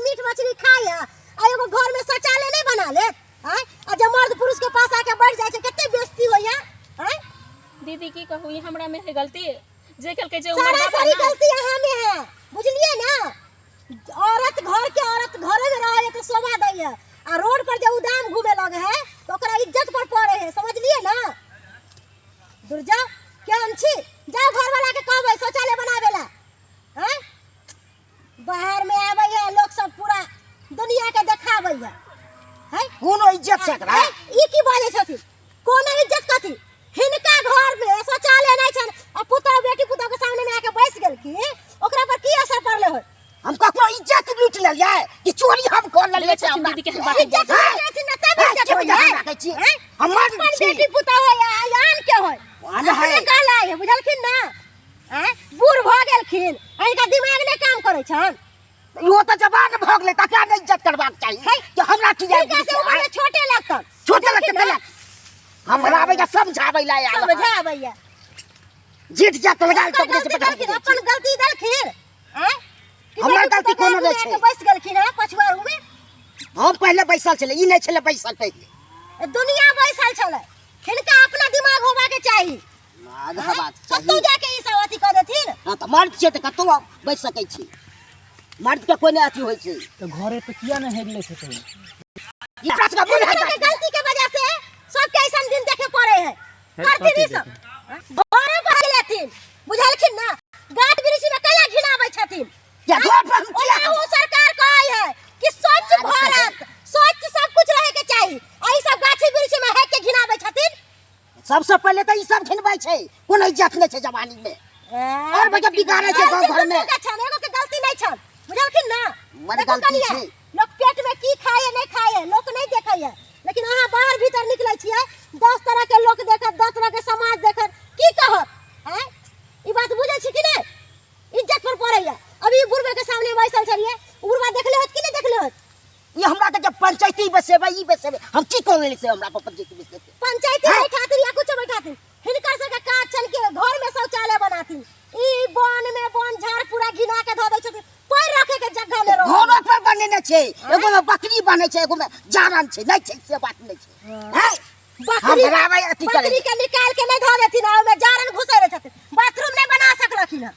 Meet मछली खाए आ एगो घर में शौचालय नहीं बना ले हैं आ जब मर्द पुरुष के पास आके बैठ जाए कते बेइज्जती होया हैं। दीदी की कहू ई हमरा में है गलती जे कल के जो सारा सारी गलती यहाँ में है बुझलिए ना। औरत घर के औरत घरे में रहे तो शोभा दैया आ रोड पर जब उदाम घूमे लगे है तो ओकरा इज्जत पर पड़े है समझलिए ना। दूर जाओ क्या हम छी जाओ घर वाला के कहबे शौचालय बनावेला हैं। बाहर में आवे है लोग सब पूरा दुनिया के देखावे है हैं कोनो इज्जत से एकरा ई की बाजे छथि कोनो इज्जत कथि हिनका घर में शौचालय नहीं छन आ पुतौ बेटी पुतौ के सामने में आके बैठ गेल की ओकरा पर की असर पड़ले हो। हम ककरो इज्जत लूट ले जाए कि चोरी हम कर ले छै दीदी के बात इज्जत नहीं न तब इज्जत हो जाए राखै छी हमर बेटी पुतौ है आन के होय आन है काला है बुझलखिन ना हैं बूढ़ भ गेलखिन इनका दिमाग नहीं काम करे छन यो त जवान भ गेलै तकरा नहीं इज्जत करबाक चाहिए कि हमरा की कैसे उम्र छोटे लगतन छोटे लगते हमरा आबै के समझाबै ला आबै समझाबैया जीत जात लगा तो अपन गलती दलखिन हैं हमर गलती कोनो नहीं छै बैस गेलखिन है पछुआर में हम पहले बैसल छले ई नहीं छले बैसल पहले दुनिया बैसल छले हिनका अपना दिमाग होबा के चाहिए आधा बात चाहिए तू जाके ई सब अथी कर देथिन हां त मर्द छै त कतो बैस सकै छी मर्द के कोई नहीं अथी होय छै तो घरे पे किया न हेगले छै तो ई प्रश्न का बोल है गलती के वजह से सब के ऐसा दिन देखे पड़े है करती नहीं सब घरे भाग लेथिन बुझलखिन ना गाछ वृक्ष में कला घिनाबै छथिन क्या घर पर हम किया वो सरकार कहै है कि स्वच्छ भारत स्वच्छ सब कुछ रहे के चाहिए आई सब गाछी वृक्ष में है के घिनाबै छथिन। सबसे पहले त ई सब घिनबै छै कोनो इज्जत नहीं छै जवानी में और बच्चा बिगाड़े छै घर में के छन एगो के गलती नहीं छन बुझलखिन ना मन गलती छै लोग पेट में की खाए नहीं खाए लोग नहीं देखे है लेकिन अहाँ बाहर भीतर निकले छियै 10 तरह के लोग देखत 10 तरह के समाज देखत की कहत हैं ई बात बुझै छी कि नहीं इज्जत पर पड़े है। अभी बुढ़वे के सामने बैसल छलिए बुढ़वा देखले होत कि नहीं देखले होत ये हमरा के जब पंचायती बसेबै ई बसेबै हम की कर ले से हमरा पर पंचायती बसेबै पंचायती बैठाती या कुछ बैठाती हिनकर से का काज छन के घर में शौचालय बनाती ई बन में बन झाड़ पूरा घिना के ध दै छथिन पैर रखे के जगह में रहो घरों पर बनेने छै एगो में बकरी बने छै एगो में जारन छै नहीं छै से बात नहीं छै हैं बकरी हम अथी करे बकरी के निकाल के नहीं ध देथिन आ में जारन घुसे रहे छथिन बाथरूम नहीं बना सकलखिन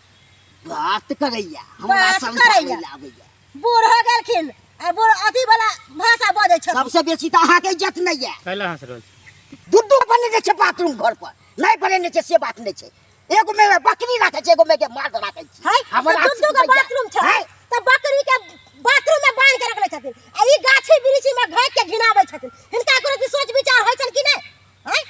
बात करैया हमरा बात समझाबै करैया। ला आबैया बूढ़ हो गेलखिन आ बूढ़ अथी वाला भाषा बजै छथिन सबसे बेसी त अहाँ के इज्जत नहीं है कैला हंस रहल दूध बनेने छै बाथरूम घर पर नहीं बनेने छै से बात नहीं छै एगो में बकरी राखे छै एगो में के मार राखे छै है हमरा दूध का बाथरूम छै त बकरी के बाथरूम में बांध के रखले छथिन आ ई गाछी वृक्ष में घाट के घिनाबै छथिन हिनका कोनो की सोच विचार होय छन कि नहीं हैं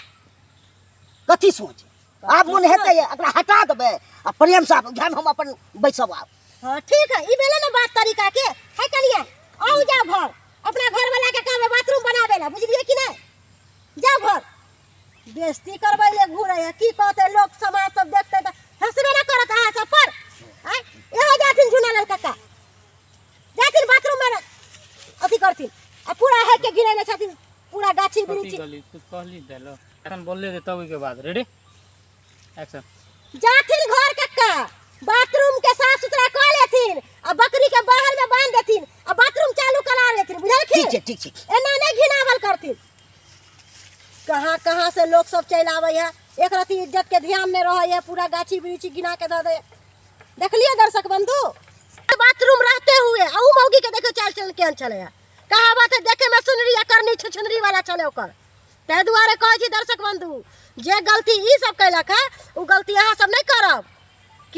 कथी सोच आब मन हेतै एकरा हटा देबै आ प्रेम से ध्यान हम अपन बैसब आब हां ठीक है ई भेले ना बात तरीका के है कनिया आओ जाओ घर अपना घर वाला के कहबे बाथरूम बनावे ला बुझलिए कि नहीं जाओ घर बेइज्जती करबै ले घुरै है की कहते लोग समाज सब देखते त हंसबे ना करत अहाँ सब पर हैं एहो जाथिन झुनालाल काका जाथिन बाथरूम में अथी करथिन आ पूरा है के गिरेने छथिन पूरा गाछी वृक्ष गली तू कहली देलो एखन बोलले दे तब के बाद रेडी एक्शन जाथिन घर काका बाथरूम के साफ सुथरा कर लेथिन आ बकरी के बाहर में बांध देथिन आ बाथरूम चालू करा लेथिन बुझलखिन ठीक छै एना नहीं घिनावल करथिन कहाँ से लोग सब चल आवे है एक रति इज्जत के ध्यान में रहे है पूरा गाछी वृक्ष गिना के द दे देखलिए दर्शक बंधु बाथरूम रहते हुए औ मौगी के देखो चाल चलन केहन चले है कहावत है देखे में सुनरी या करनी छुछुनरी वाला चले ओकर ते दुआरे कहै छी दर्शक बंधु जे गलती ई सब कैलक है उ गलती अहाँ सब नहीं करब।